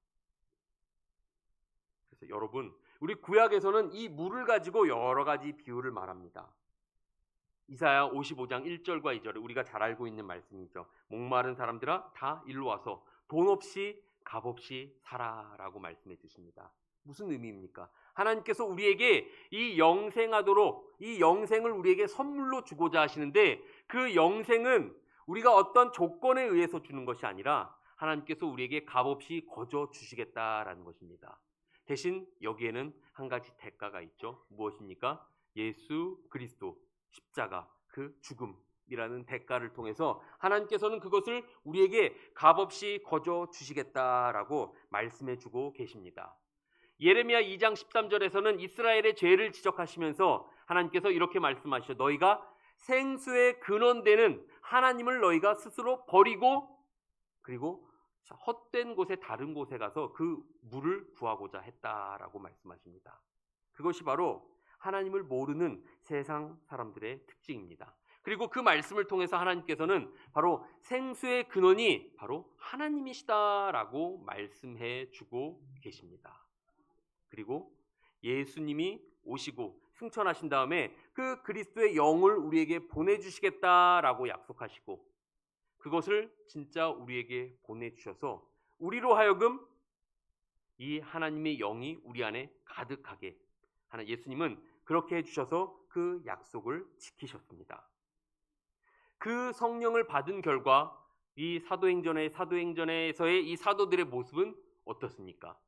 그래서 여러분, 우리 구약에서는 이 물을 가지고 여러 가지 비유를 말합니다. 이사야 55장 1절과 2절에 우리가 잘 알고 있는 말씀이죠. 목마른 사람들아 다 일로 와서 돈 없이 값 없이 살아라고 말씀해 주십니다. 무슨 의미입니까? 하나님께서 우리에게 이 영생하도록 이 영생을 우리에게 선물로 주고자 하시는데 그 영생은 우리가 어떤 조건에 의해서 주는 것이 아니라 하나님께서 우리에게 값없이 거저 주시겠다라는 것입니다. 대신 여기에는 한 가지 대가가 있죠. 무엇입니까? 예수 그리스도 십자가 그 죽음이라는 대가를 통해서 하나님께서는 그것을 우리에게 값없이 거저 주시겠다라고 말씀해 주고 계십니다. 예레미야 2장 13절에서는 이스라엘의 죄를 지적하시면서 하나님께서 이렇게 말씀하시죠. 너희가 생수의 근원되는 하나님을 너희가 스스로 버리고 그리고 헛된 곳에 다른 곳에 가서 그 물을 구하고자 했다라고 말씀하십니다. 그것이 바로 하나님을 모르는 세상 사람들의 특징입니다. 그리고 그 말씀을 통해서 하나님께서는 바로 생수의 근원이 바로 하나님이시다라고 말씀해 주고 계십니다. 그리고 예수님이 오시고 승천하신 다음에 그 그리스도의 영을 우리에게 보내주시겠다라고 약속하시고 그것을 진짜 우리에게 보내주셔서 우리로 하여금 이 하나님의 영이 우리 안에 가득하게 하는 예수님은 그렇게 해주셔서 그 약속을 지키셨습니다. 그 성령을 받은 결과 이 사도행전에서의 이 사도들의 모습은 어떻습니까?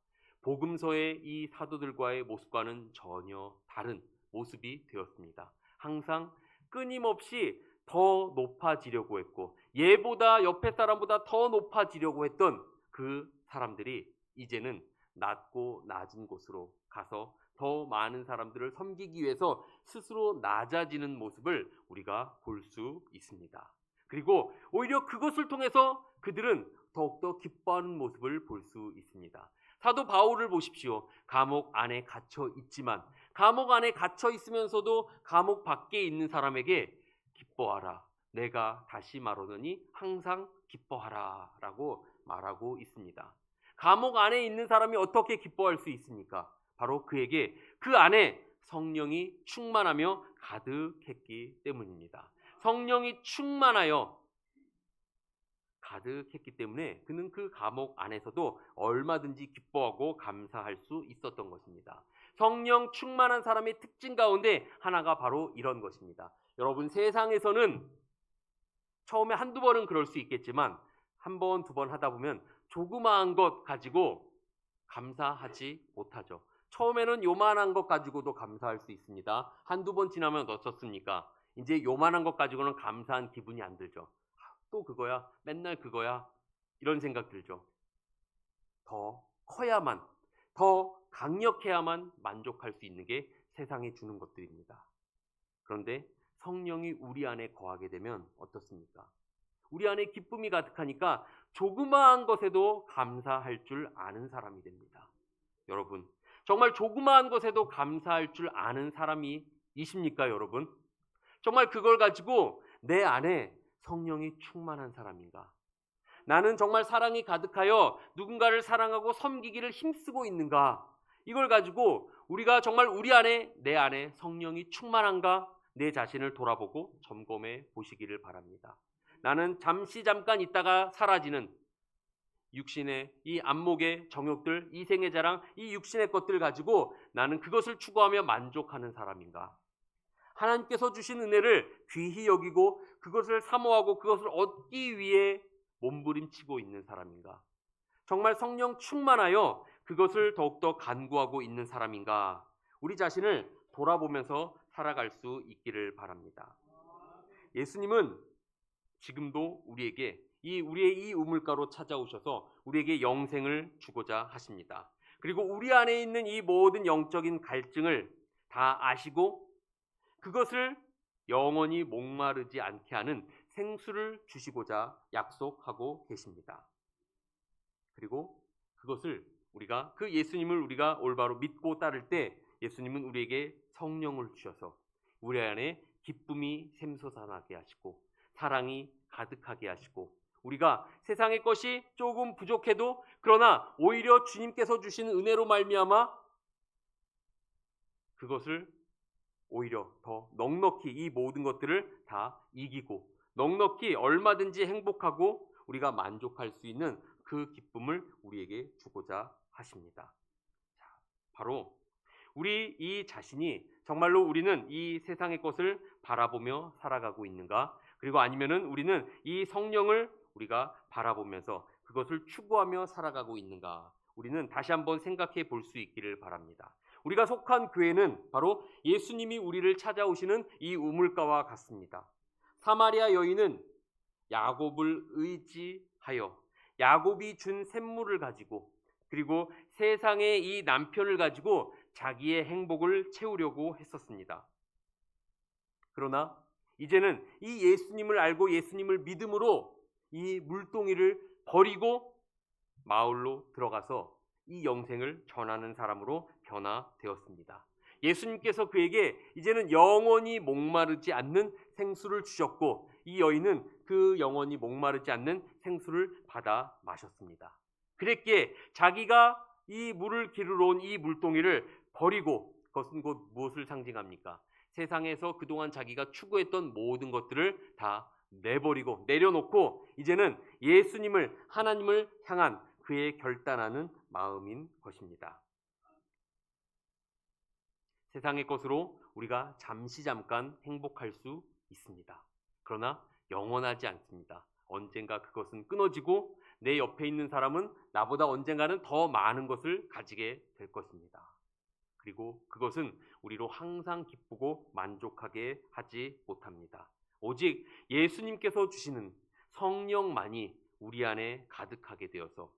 복음서의 이 사도들과의 모습과는 전혀 다른 모습이 되었습니다. 항상 끊임없이 더 높아지려고 했고 얘보다 옆에 사람보다 더 높아지려고 했던 그 사람들이 이제는 낮고 낮은 곳으로 가서 더 많은 사람들을 섬기기 위해서 스스로 낮아지는 모습을 우리가 볼 수 있습니다. 그리고 오히려 그것을 통해서 그들은 더욱더 기뻐하는 모습을 볼 수 있습니다. 사도 바울을 보십시오. 감옥 안에 갇혀 있지만 감옥 안에 갇혀 있으면서도 감옥 밖에 있는 사람에게 기뻐하라. 내가 다시 말하노니 항상 기뻐하라 라고 말하고 있습니다. 감옥 안에 있는 사람이 어떻게 기뻐할 수 있습니까? 바로 그에게 그 안에 성령이 충만하며 가득했기 때문입니다. 성령이 충만하여 가득했기 때문에 그는 그 감옥 안에서도 얼마든지 기뻐하고 감사할 수 있었던 것입니다. 성령 충만한 사람의 특징 가운데 하나가 바로 이런 것입니다. 여러분, 세상에서는 처음에 한두 번은 그럴 수 있겠지만 한 번, 두 번 하다 보면 조그마한 것 가지고 감사하지 못하죠. 처음에는 요만한 것 가지고도 감사할 수 있습니다. 한두 번 지나면 어떻습니까? 이제 요만한 것 가지고는 감사한 기분이 안 들죠. 또 그거야? 맨날 그거야? 이런 생각 들죠. 더 커야만, 더 강력해야만 만족할 수 있는 게 세상이 주는 것들입니다. 그런데 성령이 우리 안에 거하게 되면 어떻습니까? 우리 안에 기쁨이 가득하니까 조그마한 것에도 감사할 줄 아는 사람이 됩니다. 여러분, 정말 조그마한 것에도 감사할 줄 아는 사람이십니까, 여러분? 정말 그걸 가지고 내 안에 성령이 충만한 사람인가? 나는 정말 사랑이 가득하여 누군가를 사랑하고 섬기기를 힘쓰고 있는가? 이걸 가지고 우리가 정말 우리 안에, 내 안에 성령이 충만한가? 내 자신을 돌아보고 점검해 보시기를 바랍니다. 나는 잠깐 있다가 사라지는 육신의 이 안목의 정욕들, 이생의 자랑, 이 육신의 것들 가지고 나는 그것을 추구하며 만족하는 사람인가? 하나님께서 주신 은혜를 귀히 여기고 그것을 사모하고 그것을 얻기 위해 몸부림치고 있는 사람인가? 정말 성령 충만하여 그것을 더욱더 간구하고 있는 사람인가? 우리 자신을 돌아보면서 살아갈 수 있기를 바랍니다. 예수님은 지금도 우리에게 우리의 이 우물가로 찾아오셔서 우리에게 영생을 주고자 하십니다. 그리고 우리 안에 있는 이 모든 영적인 갈증을 다 아시고 그것을 영원히 목마르지 않게 하는 생수를 주시고자 약속하고 계십니다. 그리고 그것을 그 예수님을 우리가 올바로 믿고 따를 때 예수님은 우리에게 성령을 주셔서 우리 안에 기쁨이 샘솟아나게 하시고 사랑이 가득하게 하시고 우리가 세상의 것이 조금 부족해도 그러나 오히려 주님께서 주신 은혜로 말미암아 그것을 오히려 더 넉넉히 이 모든 것들을 다 이기고 넉넉히 얼마든지 행복하고 우리가 만족할 수 있는 그 기쁨을 우리에게 주고자 하십니다. 자, 바로 우리 이 자신이 정말로 우리는 이 세상의 것을 바라보며 살아가고 있는가? 그리고 아니면은 우리는 이 성령을 우리가 바라보면서 그것을 추구하며 살아가고 있는가? 우리는 다시 한번 생각해 볼 수 있기를 바랍니다. 우리가 속한 교회는 바로 예수님이 우리를 찾아오시는 이 우물가와 같습니다. 사마리아 여인은 야곱을 의지하여 야곱이 준 샘물을 가지고 그리고 세상의 이 남편을 가지고 자기의 행복을 채우려고 했었습니다. 그러나 이제는 이 예수님을 알고 예수님을 믿음으로 이 물동이를 버리고 마을로 들어가서 이 영생을 전하는 사람으로 변화되었습니다. 예수님께서 그에게 이제는 영원히 목마르지 않는 생수를 주셨고 이 여인은 그 영원히 목마르지 않는 생수를 받아 마셨습니다. 그랬기에 자기가 이 물을 기르러 온 이 물동이를 버리고 그것은 곧 무엇을 상징합니까? 세상에서 그동안 자기가 추구했던 모든 것들을 다 내버리고 내려놓고 이제는 예수님을 하나님을 향한 그의 결단하는 마음인 것입니다. 세상의 것으로 우리가 잠깐 행복할 수 있습니다. 그러나 영원하지 않습니다. 언젠가 그것은 끊어지고 내 옆에 있는 사람은 나보다 언젠가는 더 많은 것을 가지게 될 것입니다. 그리고 그것은 우리로 항상 기쁘고 만족하게 하지 못합니다. 오직 예수님께서 주시는 성령만이 우리 안에 가득하게 되어서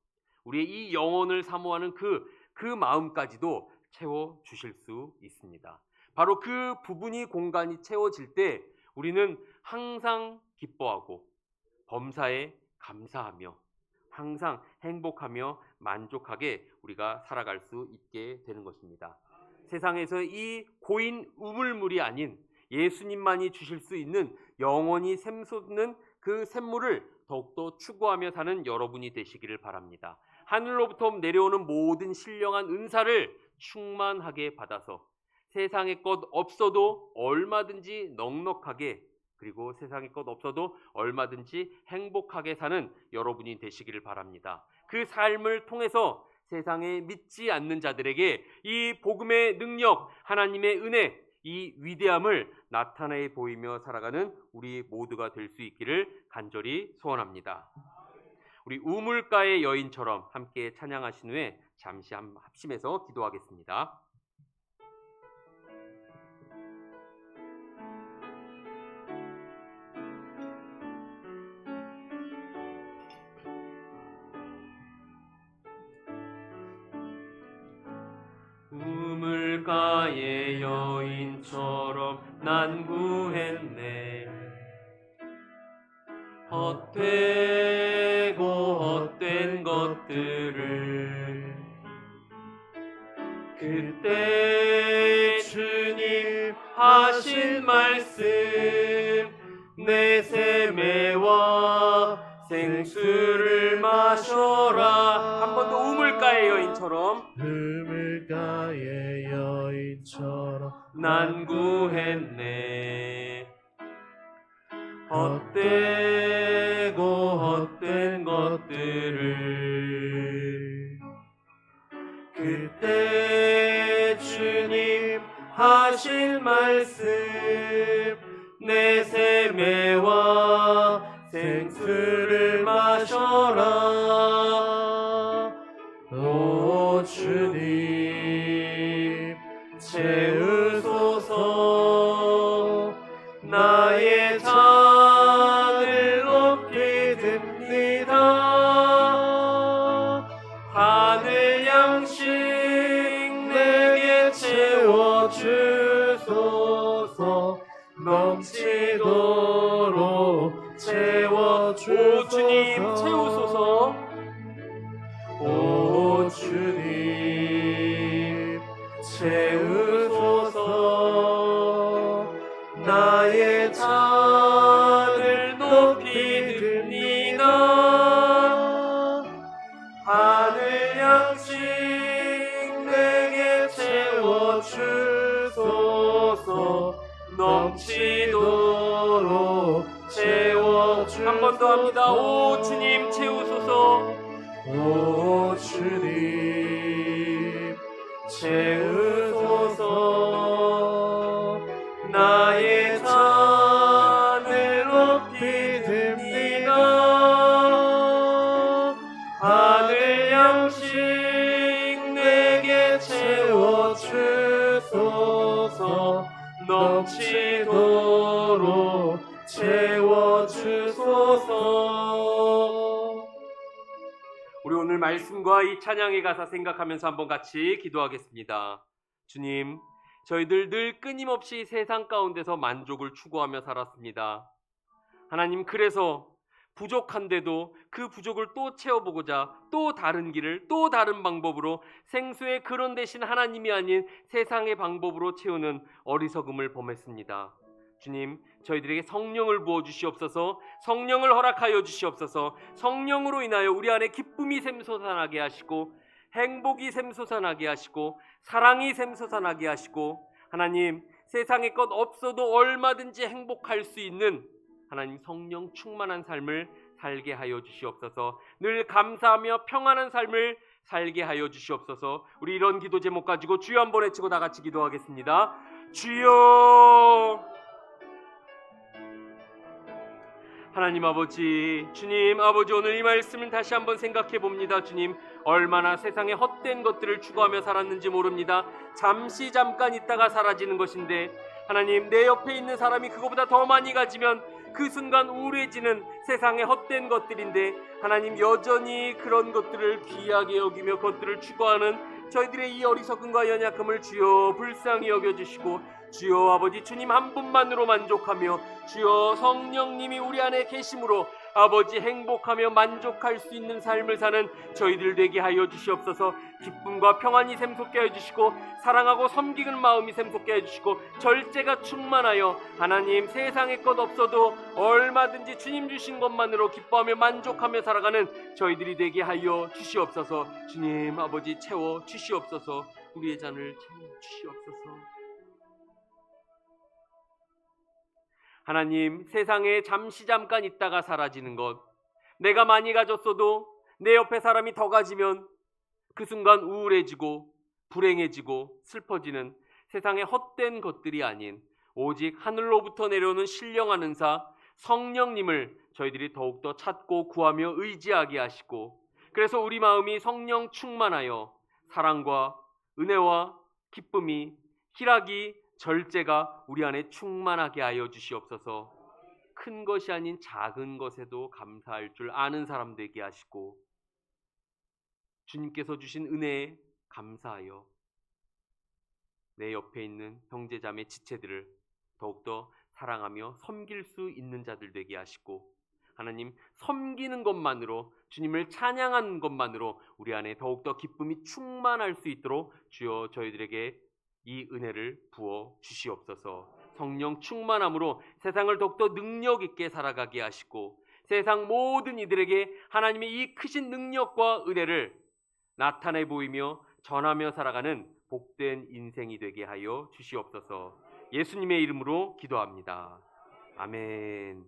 우리의 이 영혼을 사모하는 그 마음까지도 채워 주실 수 있습니다. 바로 그 부분이 공간이 채워질 때 우리는 항상 기뻐하고 범사에 감사하며 항상 행복하며 만족하게 우리가 살아갈 수 있게 되는 것입니다. 세상에서 이 고인 우물물이 아닌 예수님만이 주실 수 있는 영원히 샘솟는 그 샘물을 더욱더 추구하며 사는 여러분이 되시기를 바랍니다. 하늘로부터 내려오는 모든 신령한 은사를 충만하게 받아서 세상의 것 없어도 얼마든지 넉넉하게, 그리고 세상의 것 없어도 얼마든지 행복하게 사는 여러분이 되시기를 바랍니다. 그 삶을 통해서 세상에 믿지 않는 자들에게 이 복음의 능력, 하나님의 은혜, 이 위대함을 나타내 보이며 살아가는 우리 모두가 될 수 있기를 간절히 소원합니다. 우리 우물가의 여인처럼 함께 찬양하신 후에 잠시 합심해서 기도하겠습니다. 우물가의 여인처럼 난 구했네. 헛되고 헛된 것들을 그때 주님 하신 말씀 내 샘에와 생수를 마셔라. 한 번 더 우물가의 여인처럼 우물가의 여인처럼 난 구했네. 헛되고 헛된 것들을 그때 주님 하신 말씀 내 샘에와 생수를 마셔라. 오 주님 채우소서. 나의 잔을 높이 듭니다. 하늘 양식 내게 채워주소서. 넘치도록 채워주소서. 오 주님 채우소서. 오 주님 채우소서. 나의 잔을 높이 듭니다. 하늘 양식 내게 채워주소서. 넘치도록 채워주소서. 한 번 더 합니다. 오 주님 채우소서. 오 주님 채우소서. 나의 잔을 높이 듭니다. 하늘 양식 내게 채워주소서. 넘치도록 채워주소서. 우리 오늘 말씀과 이 찬양의 가사 생각하면서 한번 같이 기도하겠습니다. 주님, 저희들 늘 끊임없이 세상 가운데서 만족을 추구하며 살았습니다. 하나님, 그래서 부족한데도 그 부족을 또 채워보고자 또 다른 길을, 또 다른 방법으로 생수의 근원 대신 하나님이 아닌 세상의 방법으로 채우는 어리석음을 범했습니다. 주님, 저희들에게 성령을 부어주시옵소서. 성령을 허락하여 주시옵소서. 성령으로 인하여 우리 안에 기쁨이 샘솟아나게 하시고, 행복이 샘솟아나게 하시고, 사랑이 샘솟아나게 하시고, 하나님, 세상의 것 없어도 얼마든지 행복할 수 있는 하나님 성령 충만한 삶을 살게 하여 주시옵소서. 늘 감사하며 평안한 삶을 살게 하여 주시옵소서. 우리 이런 기도 제목 가지고 주여 한번 외치고 다 같이 기도하겠습니다. 주여. 하나님 아버지, 주님 아버지, 오늘 이 말씀을 다시 한번 생각해 봅니다. 주님, 얼마나 세상에 헛된 것들을 추구하며 살았는지 모릅니다. 잠깐 있다가 사라지는 것인데, 하나님, 내 옆에 있는 사람이 그거보다 더 많이 가지면 그 순간 우울해지는 세상의 헛된 것들인데, 하나님 여전히 그런 것들을 귀하게 여기며 그것들을 추구하는 저희들의 이 어리석음과 연약함을 주여 불쌍히 여겨주시고, 주여 아버지 주님 한 분만으로 만족하며 주여 성령님이 우리 안에 계심으로 아버지 행복하며 만족할 수 있는 삶을 사는 저희들 되게 하여 주시옵소서. 기쁨과 평안이 샘솟게 해주시고 사랑하고 섬기는 마음이 샘솟게 해주시고 절제가 충만하여 하나님 세상의 것 없어도 얼마든지 주님 주신 것만으로 기뻐하며 만족하며 살아가는 저희들이 되게 하여 주시옵소서. 주님 아버지 채워 주시옵소서. 우리의 잔을 채워 주시옵소서. 하나님, 세상에 잠깐 있다가 사라지는 것, 내가 많이 가졌어도 내 옆에 사람이 더 가지면 그 순간 우울해지고 불행해지고 슬퍼지는 세상의 헛된 것들이 아닌 오직 하늘로부터 내려오는 신령한 은사 성령님을 저희들이 더욱더 찾고 구하며 의지하게 하시고, 그래서 우리 마음이 성령 충만하여 사랑과 은혜와 기쁨이, 희락이, 절제가 우리 안에 충만하게 하여 주시옵소서. 큰 것이 아닌 작은 것에도 감사할 줄 아는 사람 되게 하시고, 주님께서 주신 은혜에 감사하여 내 옆에 있는 형제자매 지체들을 더욱더 사랑하며 섬길 수 있는 자들 되게 하시고, 하나님 섬기는 것만으로, 주님을 찬양하는 것만으로 우리 안에 더욱더 기쁨이 충만할 수 있도록 주여 저희들에게 이 은혜를 부어 주시옵소서. 성령 충만함으로 세상을 더욱더 능력 있게 살아가게 하시고, 세상 모든 이들에게 하나님의 이 크신 능력과 은혜를 나타내 보이며 전하며 살아가는 복된 인생이 되게 하여 주시옵소서. 예수님의 이름으로 기도합니다. 아멘.